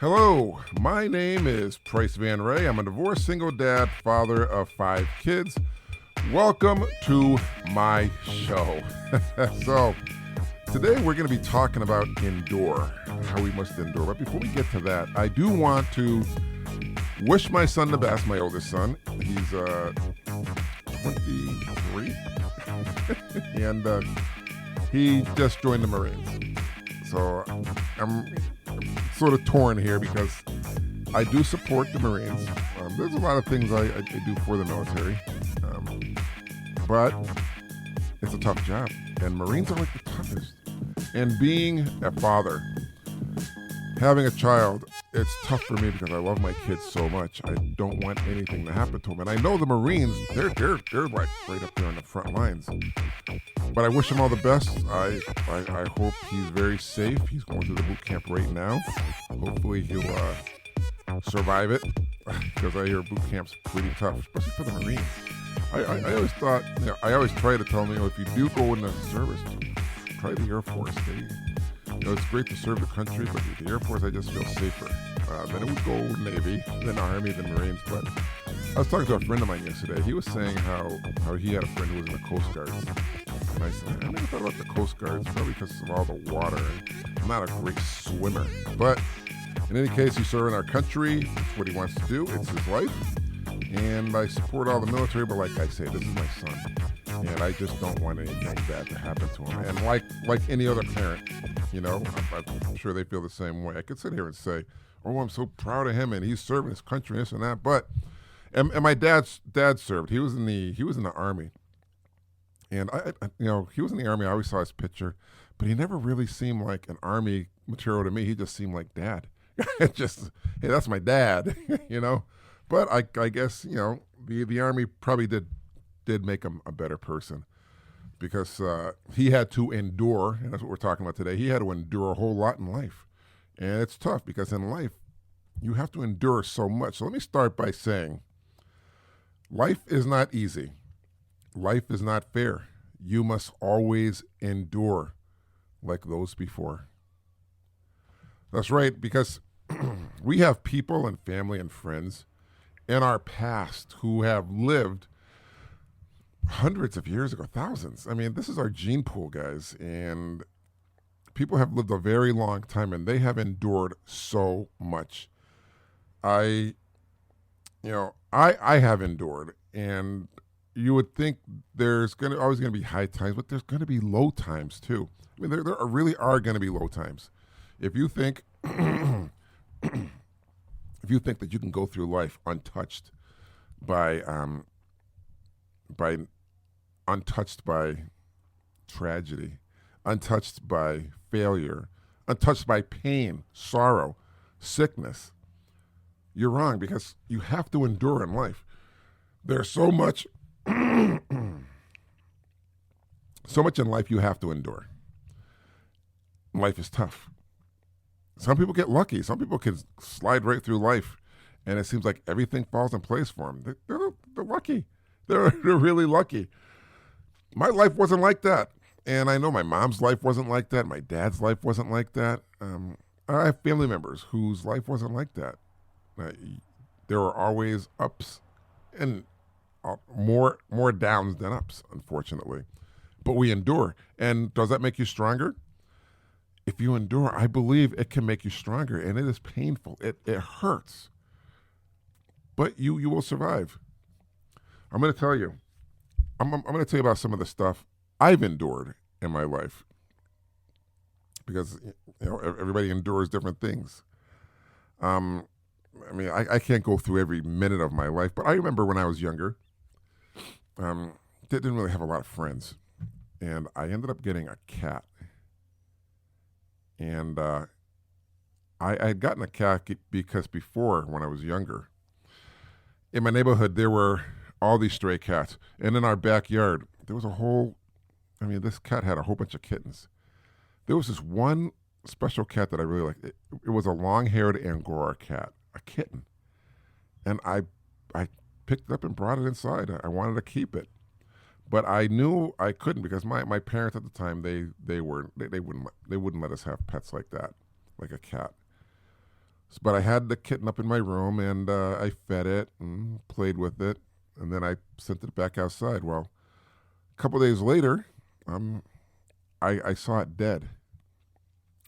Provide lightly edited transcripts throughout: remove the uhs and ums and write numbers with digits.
Hello, my name is Price Van Ray. I'm a divorced single dad, father of 5 kids. Welcome to my show. So, today we're going to be talking about endure, how we must endure. But before we get to that, I do want to wish my son the best, my oldest son. He's 23, and he just joined the Marines. So I'm sort of torn here because I do support the Marines. There's a lot of things I do for the military, but it's a tough job, and Marines are like the toughest. And being a father, having a child, it's tough for me because I love my kids so much. I don't want anything to happen to them. And I know the Marines, they're like right up there on the front lines. But I wish him all the best. I hope he's very safe. He's going through the boot camp right now. Hopefully he'll survive it, because I hear boot camp's pretty tough, especially for the Marines. I always thought, I always try to tell them, if you do go in the service, try the Air Force. It's great to serve the country, but with the Air Force, I just feel safer. Then it would go Navy, then Army, then Marines. But I was talking to a friend of mine yesterday. He was saying how he had a friend who was in the Coast Guard. And I said, I never thought about the Coast Guard, probably because of all the water. I'm not a great swimmer. But in any case, he's serving our country. It's what he wants to do. It's his life. And I support all the military, but like I say, this is my son. And I just don't want anything bad to happen to him. And like any other parent, I'm sure they feel the same way. I could sit here and say, oh, I'm so proud of him, and he's serving his country, this and that. But and my dad served. He was in the Army. And he was in the Army. I always saw his picture, but he never really seemed like an Army material to me. He just seemed like dad. Just, hey, that's my dad, But I guess, the Army probably did make him a better person, because he had to endure, and that's what we're talking about today. He had to endure a whole lot in life. And it's tough because in life, you have to endure so much. So let me start by saying, life is not easy. Life is not fair. You must always endure like those before. That's right, because we have people and family and friends in our past who have lived hundreds of years ago, thousands. I mean, this is our gene pool, guys, and people have lived a very long time, and they have endured so much. I have endured, and you would think there's always going to be high times, but there's going to be low times too. I mean, there really are going to be low times. If you think that you can go through life untouched by tragedy, untouched by failure, untouched by pain, sorrow, sickness, you're wrong, because you have to endure in life. There's so much in life you have to endure. Life is tough. Some people get lucky. Some people can slide right through life, and it seems like everything falls in place for them. They're lucky. They're really lucky. My life wasn't like that. And I know my mom's life wasn't like that. My dad's life wasn't like that. I have family members whose life wasn't like that. There were always ups and more downs than ups, unfortunately. But we endure. And does that make you stronger? If you endure, I believe it can make you stronger. And it is painful. It hurts. But you will survive. I'm going to tell you. I'm going to tell you about some of the stuff I've endured in my life, because everybody endures different things. I can't go through every minute of my life, but I remember when I was younger, didn't really have a lot of friends, and I ended up getting a cat. And I had gotten a cat because before, when I was younger, in my neighborhood there were all these stray cats, and in our backyard there was this cat had a whole bunch of kittens. There was this one special cat that I really liked. It was a long-haired Angora cat, a kitten. And I picked it up and brought it inside. I wanted to keep it. But I knew I couldn't, because my parents at the time, they wouldn't let us have pets like that, like a cat. But I had the kitten up in my room, and I fed it and played with it, and then I sent it back outside. Well, a couple days later, um, I saw it dead,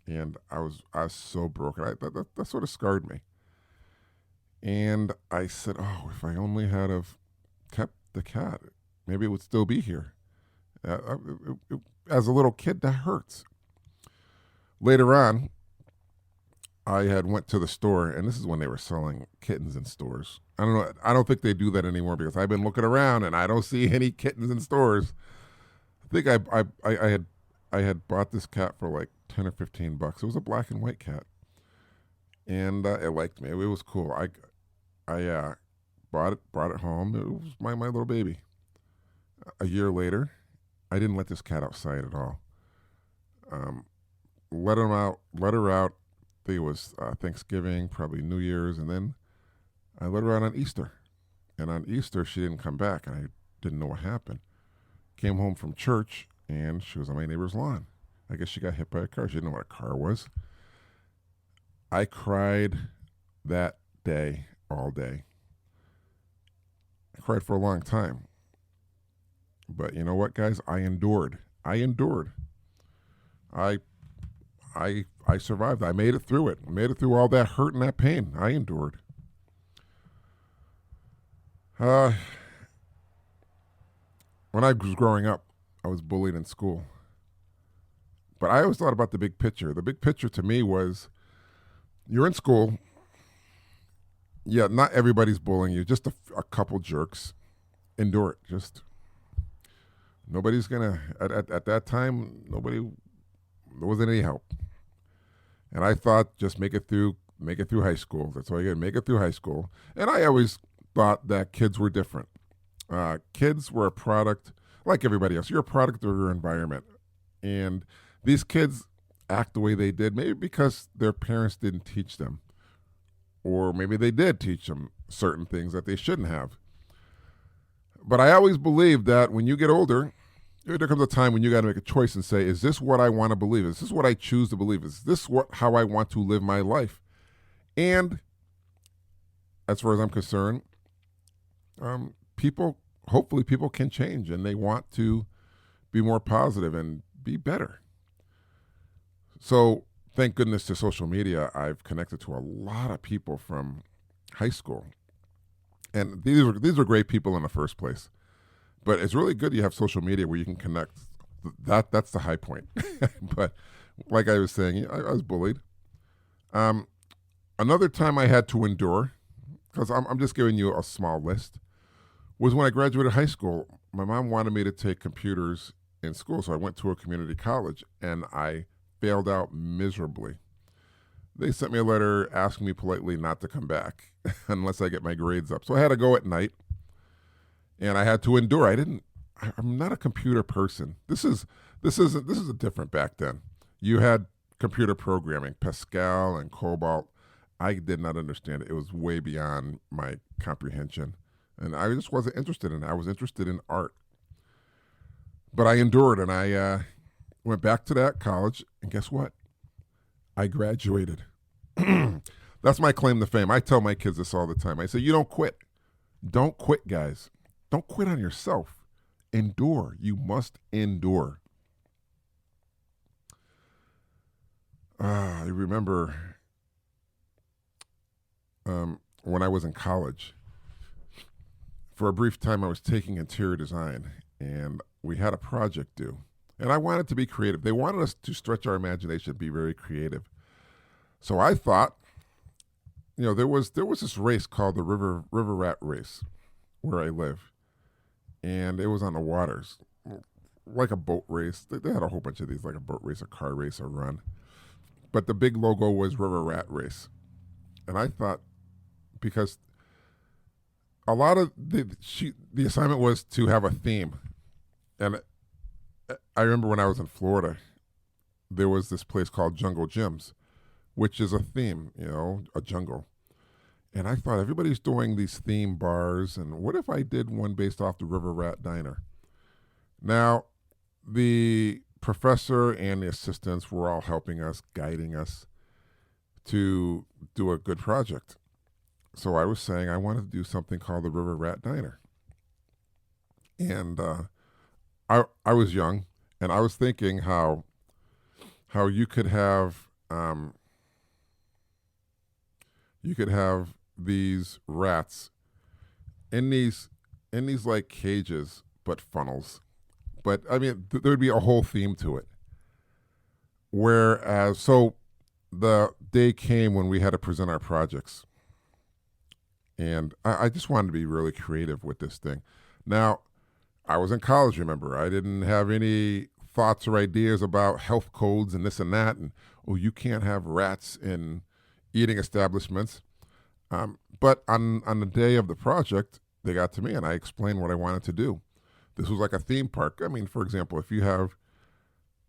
and I was so broken. That sort of scarred me. And I said, "Oh, if I only had have kept the cat, maybe it would still be here." As a little kid, that hurts. Later on, I had went to the store, and this is when they were selling kittens in stores. I don't know. I don't think they do that anymore because I've been looking around and I don't see any kittens in stores. I think I had bought this cat for like $10 or $15. It was a black and white cat, and it liked me. It was cool. I brought it home. It was my little baby. A year later, I didn't let this cat outside at all. Um, let her out. I think it was Thanksgiving, probably New Year's, and then I let her out on Easter. And on Easter, she didn't come back, and I didn't know what happened. Came home from church, and she was on my neighbor's lawn. I guess she got hit by a car. She didn't know what a car was. I cried that day, all day. I cried for a long time. But you know what, guys? I endured. I I survived. I made it through it. I made it through all that hurt and that pain. I endured. Uh, when I was growing up, I was bullied in school. But I always thought about the big picture. The big picture to me was you're in school. Yeah, not everybody's bullying you. Just a couple jerks. Endure it. Just nobody's gonna at that time. There wasn't any help. And I thought just make it through high school. That's all you get. Make it through high school. And I always thought that kids were different. Kids were a product like everybody else. You're a product of your environment, and these kids act the way they did maybe because their parents didn't teach them, or maybe they did teach them certain things that they shouldn't have. But I always believed that when you get older, there comes a time when you got to make a choice and say, is this what I want to believe? Is this what I choose to believe? Is this how I want to live my life? And as far as I'm concerned, hopefully people can change and they want to be more positive and be better. So thank goodness to social media, I've connected to a lot of people from high school. And these are great people in the first place. But it's really good you have social media where you can connect. That's the high point. But like I was saying, I was bullied. Another time I had to endure, because I'm just giving you a small list, was when I graduated high school. My mom wanted me to take computers in school, so I went to a community college, and I failed out miserably. They sent me a letter asking me politely not to come back unless I get my grades up. So I had to go at night. And I had to endure. I'm not a computer person. This is a different back then. You had computer programming, Pascal and COBOL. I did not understand it. It was way beyond my comprehension. And I just wasn't interested in it. I was interested in art. But I endured, and I went back to that college, and guess what? I graduated. That's my claim to fame. I tell my kids this all the time. I say, you don't quit. Don't quit, guys. Don't quit on yourself. Endure. You must endure. I remember when I was in college, for a brief time I was taking interior design, and we had a project due. And I wanted to be creative. They wanted us to stretch our imagination, be very creative. So I thought, there was this race called the River Rat Race where I live. And it was on the waters, like a boat race. They had a whole bunch of these, like a boat race, a car race, a run. But the big logo was River Rat Race. And I thought, because a lot of the assignment was to have a theme. And I remember when I was in Florida, there was this place called Jungle Gyms, which is a theme, a jungle. And I thought, everybody's doing these theme bars, and what if I did one based off the River Rat Diner? Now, the professor and the assistants were all helping us, guiding us to do a good project. So I was saying I wanted to do something called the River Rat Diner. And I was young, and I was thinking how you could have these rats in these like cages, but funnels. But I mean, there would be a whole theme to it. Whereas, so the day came when we had to present our projects, and I just wanted to be really creative with this thing. Now, I was in college, remember? I didn't have any thoughts or ideas about health codes and this and that, and oh, you can't have rats in eating establishments. But on the day of the project, they got to me, and I explained what I wanted to do. This was like a theme park. I mean, for example, if you have,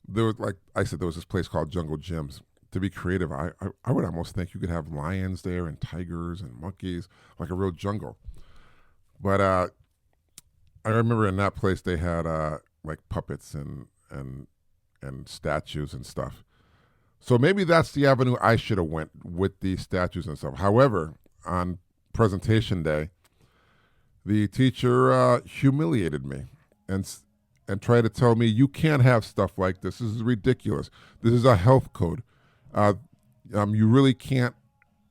there was, like I said, there was this place called Jungle Gyms. To be creative, I would almost think you could have lions there and tigers and monkeys, like a real jungle. But I remember in that place they had like puppets and statues and stuff. So maybe that's the avenue I should have went with these statues and stuff. However, on presentation day, the teacher humiliated me and tried to tell me, you can't have stuff like this. This is ridiculous. This is a health code. You really can't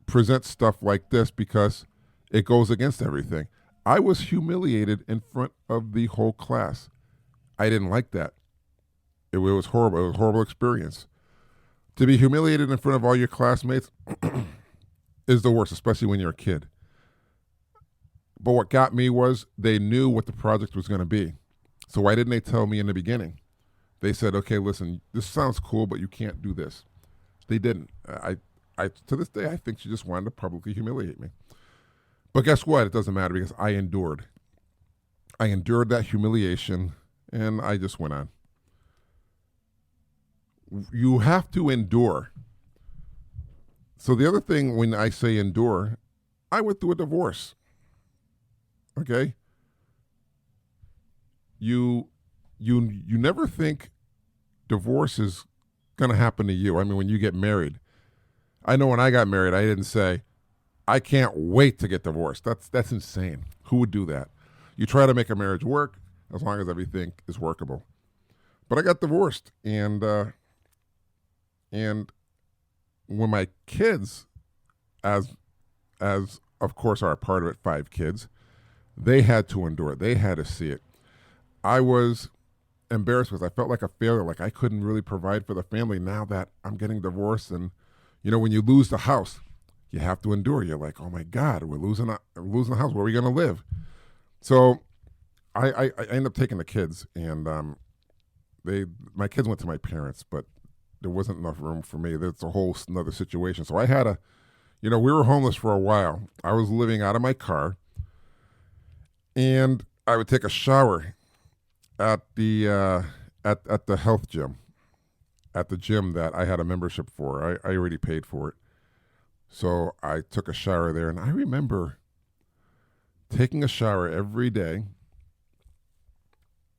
present stuff like this because it goes against everything. I was humiliated in front of the whole class. I didn't like that. It was horrible. It was a horrible experience. To be humiliated in front of all your classmates is the worst, especially when you're a kid. But what got me was they knew what the project was going to be. So why didn't they tell me in the beginning? They said, okay, listen, this sounds cool, but you can't do this. They didn't. I to this day, I think she just wanted to publicly humiliate me. But guess what? It doesn't matter because I endured. I endured that humiliation, and I just went on. You have to endure. So the other thing when I say endure, I went through a divorce. Okay? You never think divorce is going to happen to you. I mean, when you get married. I know when I got married, I didn't say, I can't wait to get divorced. That's insane. Who would do that? You try to make a marriage work as long as everything is workable. But I got divorced, and when my kids, as of course are a part of it, 5 kids, they had to endure it. They had to see it. I was embarrassed because I felt like a failure, like I couldn't really provide for the family now that I'm getting divorced. And you know, when you lose the house, you have to endure. You're like, oh my God, we're losing the house. Where are we going to live? So I ended up taking the kids, and my kids went to my parents, but there wasn't enough room for me. That's a whole another situation. So I had to, we were homeless for a while. I was living out of my car, and I would take a shower at the at the health gym, at the gym that I had a membership for. I already paid for it. So I took a shower there, and I remember taking a shower every day.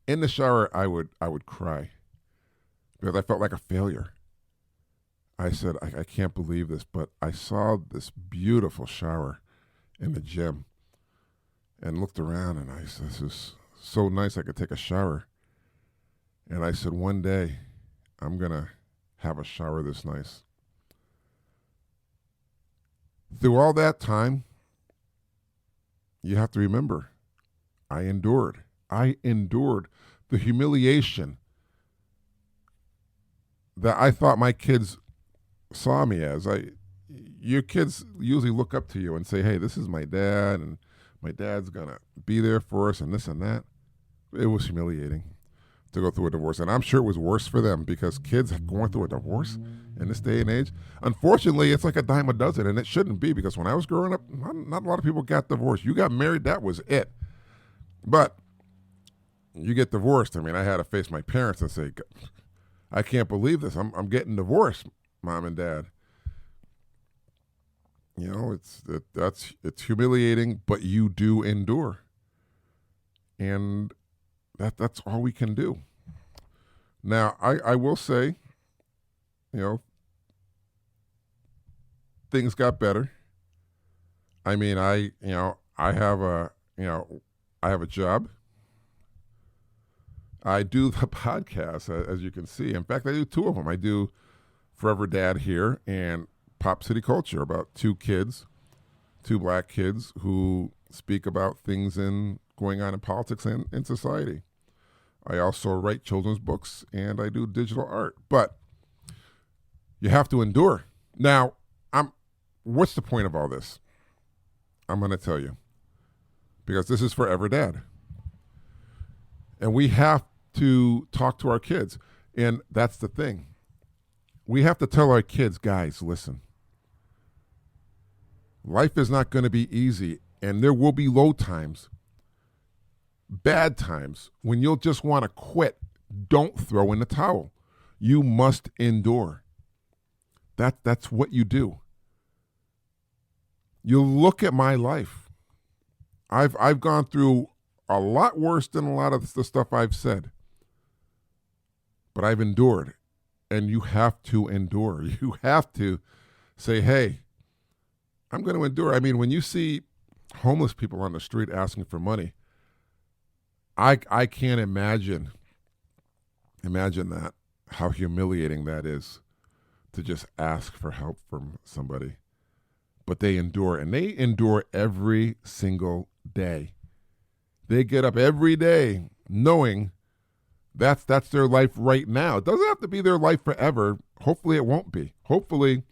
In the shower, I would cry because I felt like a failure. I said, I can't believe this, but I saw this beautiful shower in the gym and looked around, and I said, this is so nice I could take a shower. And I said, one day I'm going to have a shower this nice. Through all that time, you have to remember, I endured. I endured the humiliation that I thought my kids saw me as. Your kids usually look up to you and say, hey, this is my dad, and my dad's going to be there for us, and this and that. It was humiliating to go through a divorce. And I'm sure it was worse for them because kids going through a divorce in this day and age, unfortunately, it's like a dime a dozen, and it shouldn't be, because when I was growing up, not a lot of people got divorced. You got married, that was it. But you get divorced. I mean, I had to face my parents and say, I can't believe this. I'm getting divorced, Mom and Dad. It's humiliating, but you do endure. And that's all we can do. Now, I will say, things got better. I mean, I have a job. I do the podcast, as you can see. In fact, I do two of them. I do Forever Dad here and Pop City Culture, about two kids, two black kids who speak about things going on in politics and in society. I also write children's books and I do digital art. But you have to endure. Now, what's the point of all this? I'm going to tell you. Because this is Forever Dad. And we have to talk to our kids. And that's the thing. We have to tell our kids, guys, listen. Life is not going to be easy. And there will be low times, bad times, when you'll just want to quit. Don't throw in the towel. You must endure. That's what you do. You look at my life. I've gone through a lot worse than a lot of the stuff I've said. But I've endured. And you have to endure. You have to say, hey, I'm going to endure. I mean, when you see homeless people on the street asking for money, I can't imagine that, how humiliating that is to just ask for help from somebody. But they endure, and they endure every single day. They get up every day knowing that's their life right now. It doesn't have to be their life forever. Hopefully it won't be. Hopefully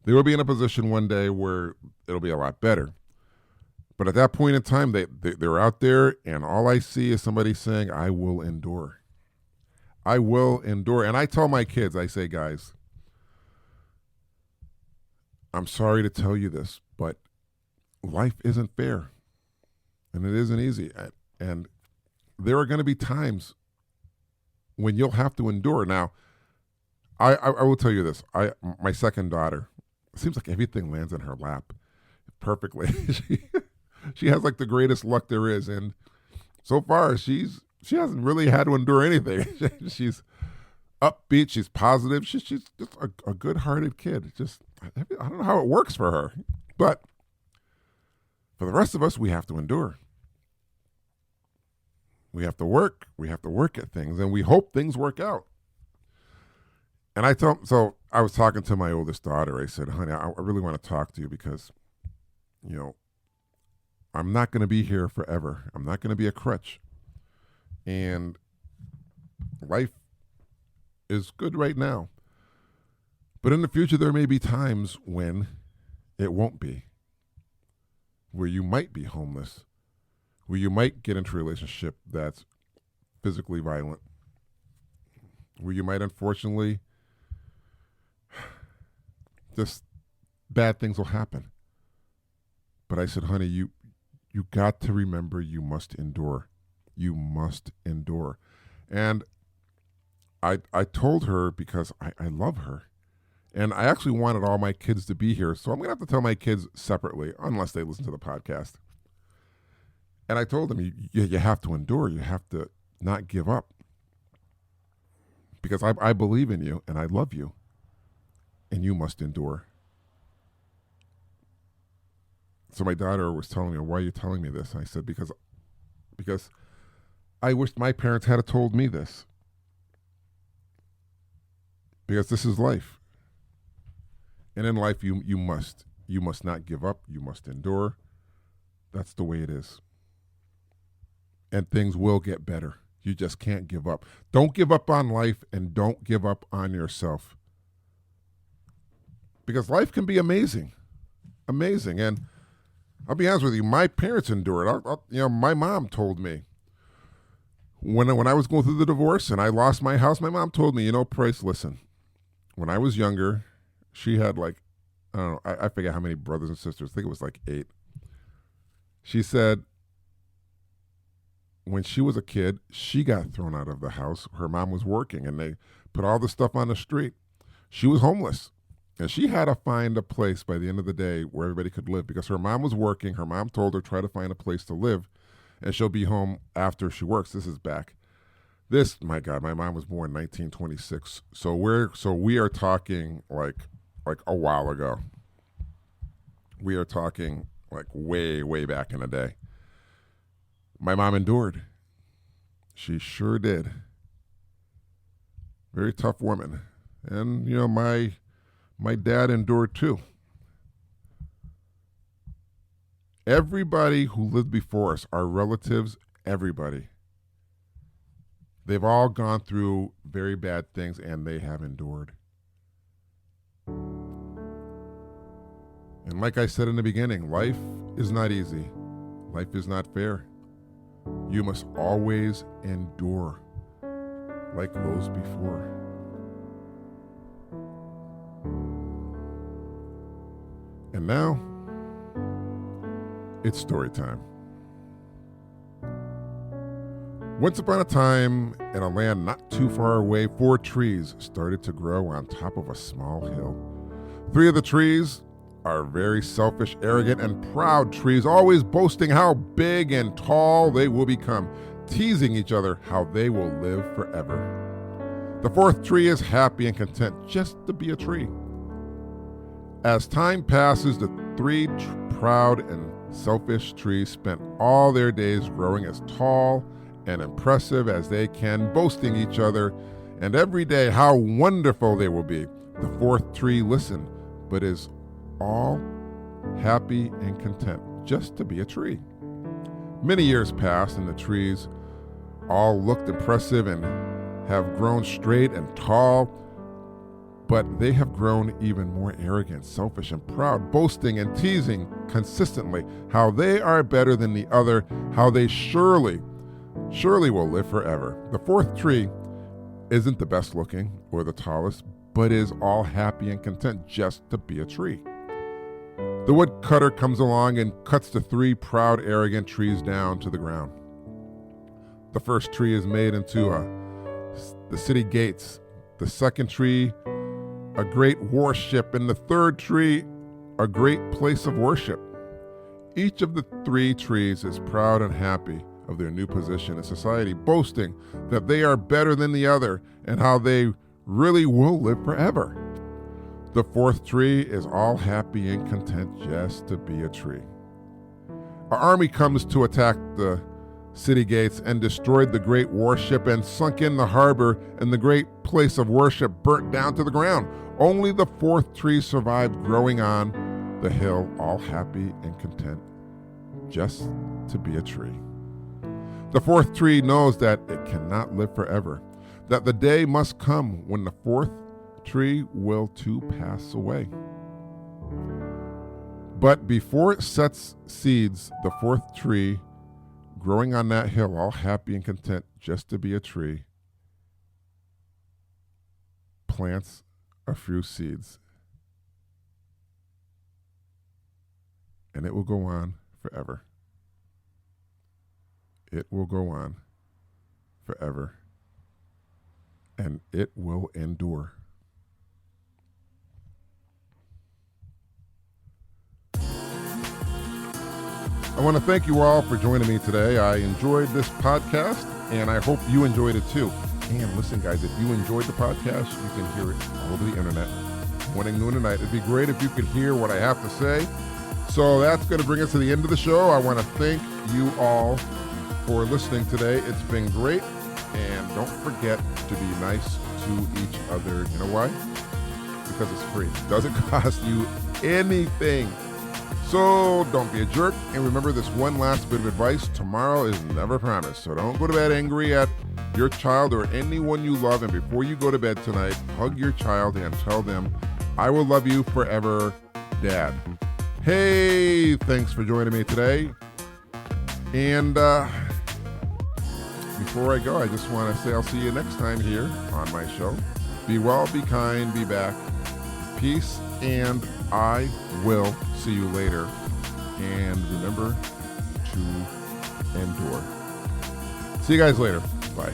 they will be in a position one day where it'll be a lot better. But at that point in time, they're out there, and all I see is somebody saying, I will endure. I will endure. And I tell my kids, I say, guys, I'm sorry to tell you this, but life isn't fair, and it isn't easy. And there are going to be times when you'll have to endure. Now, I will tell you this. My second daughter, it seems like everything lands in her lap perfectly. She has like the greatest luck there is, and so far she hasn't really had to endure anything. She's upbeat. She's positive. She's just a good-hearted kid. I don't know how it works for her, but for the rest of us, we have to endure. We have to work. We have to work at things, and we hope things work out. And so I was talking to my oldest daughter. I said, honey, I really want to talk to you because, I'm not going to be here forever. I'm not going to be a crutch. And life is good right now. But in the future, there may be times when it won't be, where you might be homeless, where you might get into a relationship that's physically violent, where you might unfortunately, just bad things will happen. But I said, honey, you got to remember you must endure. You must endure. And I told her because I love her. And I actually wanted all my kids to be here. So I'm going to have to tell my kids separately, unless they listen to the podcast. And I told them, you have to endure. You have to not give up. Because I believe in you and I love you. And you must endure. So my daughter was telling me, why are you telling me this? And I said, because I wish my parents had told me this. Because this is life. And in life, you must not give up. You must endure. That's the way it is. And things will get better. You just can't give up. Don't give up on life and don't give up on yourself. Because life can be amazing. Amazing. And I'll be honest with you, my parents endured. My mom told me when I was going through the divorce and I lost my house, my mom told me, Price, listen, when I was younger, she had I don't know, I forget how many brothers and sisters. I think it was 8. She said when she was a kid, she got thrown out of the house. Her mom was working and they put all the stuff on the street. She was homeless. And she had to find a place by the end of the day where everybody could live because her mom was working. Her mom told her, try to find a place to live, and she'll be home after she works. This is back. My God, my mom was born in 1926. So we are talking like a while ago. We are talking like way, way back in the day. My mom endured. She sure did. Very tough woman. And, my dad endured too. Everybody who lived before us, our relatives, everybody, they've all gone through very bad things and they have endured. And like I said in the beginning, life is not easy. Life is not fair. You must always endure like those before. And now, it's story time. Once upon a time, in a land not too far away, 4 trees started to grow on top of a small hill. 3 of the trees are very selfish, arrogant, and proud trees, always boasting how big and tall they will become, teasing each other how they will live forever. The 4th tree is happy and content just to be a tree. As time passes, the 3 proud and selfish trees spent all their days growing as tall and impressive as they can, boasting each other, and every day how wonderful they will be. The 4th tree listened, but is all happy and content just to be a tree. Many years passed and the trees all looked impressive and have grown straight and tall, but they have grown even more arrogant, selfish, and proud, boasting and teasing consistently how they are better than the other, how they surely will live forever. The 4th tree isn't the best looking or the tallest, but is all happy and content just to be a tree. The woodcutter comes along and cuts the 3 proud, arrogant trees down to the ground. The first tree is made into the city gates. The 2nd tree, a great warship, and the 3rd tree, a great place of worship. Each of the 3 trees is proud and happy of their new position in society, boasting that they are better than the other and how they really will live forever. The 4th tree is all happy and content just to be a tree. An army comes to attack the city gates and destroyed the great warship and sunk in the harbor, and the great place of worship burnt down to the ground. Only the 4th tree survived, growing on the hill, all happy and content just to be a tree. The 4th tree knows that it cannot live forever, that the day must come when the 4th tree will too pass away. But before it sets seeds, the 4th tree, growing on that hill, all happy and content just to be a tree, plants a few seeds. And it will go on forever. It will go on forever. And it will endure. I want to thank you all for joining me today. I enjoyed this podcast, and I hope you enjoyed it too. And listen, guys, if you enjoyed the podcast, you can hear it all over the internet, morning, noon, and night. It'd be great if you could hear what I have to say. So that's going to bring us to the end of the show. I want to thank you all for listening today. It's been great. And don't forget to be nice to each other. You know why? Because it's free. It doesn't cost you anything. So don't be a jerk. And remember this one last bit of advice. Tomorrow is never promised. So don't go to bed angry at your child or anyone you love. And before you go to bed tonight, hug your child and tell them, I will love you forever, Dad. Hey, thanks for joining me today. And before I go, I just want to say I'll see you next time here on my show. Be well, be kind, be back. Peace, and I will see you later. And remember to endure. See you guys later. Bye.